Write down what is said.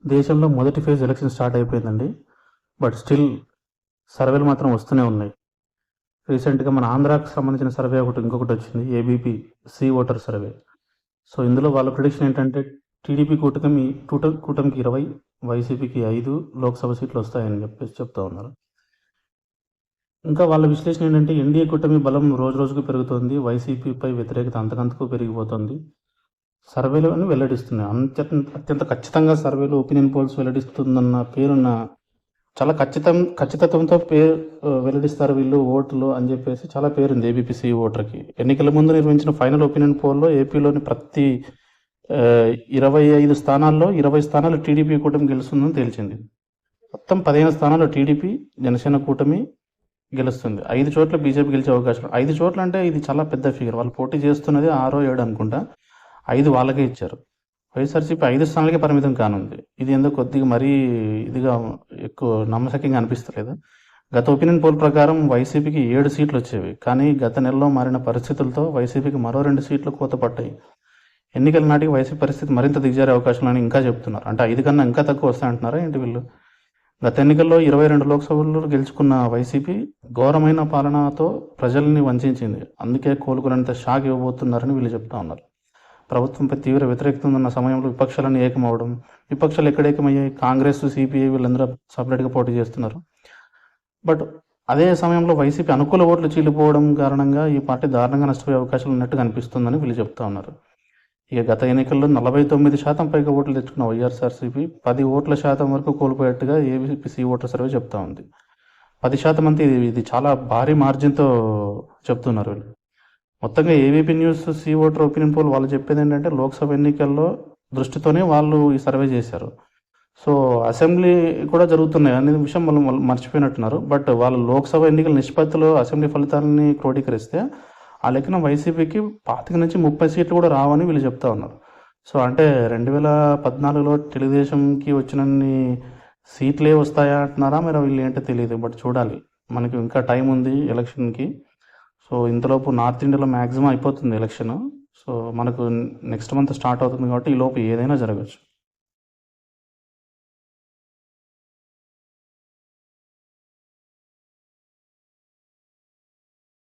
దేశంలో మొదటి phase election start అయిపోయిందండి. బట్ స్టిల్ సర్వేలు మాత్రం వస్తూనే ఉన్నాయి. రీసెంట్గా మన ఆంధ్రాకు సంబంధించిన సర్వే ఇంకొకటి వచ్చింది, ABP C voter survey. So ఇందులో వాళ్ళ ప్రిడిక్షన్ ఏంటంటే టీడీపీ కూటమికి 20, వైసీపీకి 5 లోక్సభ సీట్లు వస్తాయని చెప్పేసి చెప్తా ఉన్నారు. ఇంకా వాళ్ళ విశ్లేషణ ఏంటంటే ఎన్డీఏ కూటమి బలం రోజు రోజుకు పెరుగుతోంది, వైసీపీపై వ్యతిరేకత అంతకంతకు పెరిగిపోతుంది. సర్వేలను వెల్లడిస్తున్నాయి. అత్యంత ఖచ్చితంగా సర్వేలు, ఒపీనియన్ పోల్స్ వెల్లడిస్తుందన్న పేరున్న చాలా ఖచ్చితత్వంతో వెల్లడిస్తారు వీళ్ళు ఓట్లు అని చెప్పేసి చాలా పేరుంది ఏబీపీసీ ఓటర్కి. ఎన్నికల ముందు నిర్వహించిన ఫైనల్ ఒపీనియన్ పోల్లో ఏపీలోని ప్రతి 25 స్థానాల్లో 20 స్థానాలు టీడీపీ కూటమి గెలుస్తుందని తేల్చింది. మొత్తం 15 స్థానాల్లో టీడీపీ, జనసేన కూటమి గెలుస్తుంది. 5 చోట్ల బీజేపీ గెలిచే అవకాశం. 5 చోట్ల అంటే ఇది చాలా పెద్ద ఫిగర్. వాళ్ళు పోటీ చేస్తున్నది 6, 7 అనుకుంటా. 5 వాళ్ళకే ఇచ్చారు. వైఎస్ఆర్సీపీ 5 స్థానాలకే పరిమితం కానుంది. ఇది ఎందుకు కొద్దిగా మరీ ఇదిగా ఎక్కువ నమ్మశక్యంగా అనిపిస్తలేదు. గత ఒపీనియన్ పోల్ ప్రకారం వైసీపీకి 7 సీట్లు వచ్చేవి. కానీ గత నెలలో మారిన పరిస్థితులతో వైసీపీకి మరో 2 సీట్లు కోత పట్టాయి. ఎన్నికల నాటికి వైసీపీ పరిస్థితి మరింత దిగజారే అవకాశాలని ఇంకా చెప్తున్నారు. అంటే 5 కన్నా ఇంకా తక్కువ వస్తాయంటున్నారా ఏంటి వీళ్ళు? గత ఎన్నికల్లో 22 లోక్సభలు గెలుచుకున్న వైసీపీ ఘోరమైన పాలనతో ప్రజల్ని వంచింది. అందుకే కోలుకునేంత షాక్ ఇవ్వబోతున్నారని వీళ్ళు చెప్తా ఉన్నారు. ప్రభుత్వంపై తీవ్ర వ్యతిరేకత ఉన్న సమయంలో విపక్షాలను ఏకమవడం, విపక్షాలు ఎక్కడేకమయ్యాయి? కాంగ్రెస్, సిపిఐ వీళ్ళందరూ సపరేట్గా పోటీ చేస్తున్నారు. బట్ అదే సమయంలో వైసీపీ అనుకూల ఓట్లు చీలిపోవడం కారణంగా ఈ పార్టీ దారుణంగా నష్టపోయే అవకాశాలు ఉన్నట్టుగా అనిపిస్తుందని వీళ్ళు చెప్తా ఉన్నారు. ఇక గత ఎన్నికల్లో 49% పైగా ఓట్లు తెచ్చుకున్న వైఎస్ఆర్సీపీ 10 ఓట్ల శాతం వరకు కోల్పోయేట్టుగా ఏబీపీసీ ఓటర్ సర్వే చెప్తా ఉంది. 10% అంతే. ఇది చాలా భారీ మార్జిన్తో చెప్తున్నారు వీళ్ళు. మొత్తంగా ABP news C voter opinion poll వాళ్ళు చెప్పేది ఏంటంటే లోక్సభ ఎన్నికల్లో దృష్టితోనే వాళ్ళు ఈ సర్వే చేశారు. సో అసెంబ్లీ కూడా జరుగుతున్నాయి అనే విషయం వాళ్ళు మర్చిపోయినట్టున్నారు. బట్ వాళ్ళు లోక్సభ ఎన్నికల నిష్పత్తిలో అసెంబ్లీ ఫలితాలని క్రోడీకరిస్తే ఆ లెక్కన వైసీపీకి 25 నుంచి 30 సీట్లు కూడా రావని వీళ్ళు చెప్తా ఉన్నారు. సో అంటే 2014లో తెలుగుదేశంకి వచ్చినన్ని సీట్లే వస్తాయా అంటున్నారా మరి వీళ్ళు ఏంటో తెలియదు. బట్ చూడాలి, మనకి ఇంకా టైం ఉంది ఎలక్షన్కి. సో ఇంతలోపు నార్త్ ఇండియాలో మ్యాక్సిమం అయిపోతుంది ఎలక్షన్. సో మనకు నెక్స్ట్ మంత్ స్టార్ట్ అవుతుంది కాబట్టి ఈ లోపు ఏదైనా జరగచ్చు.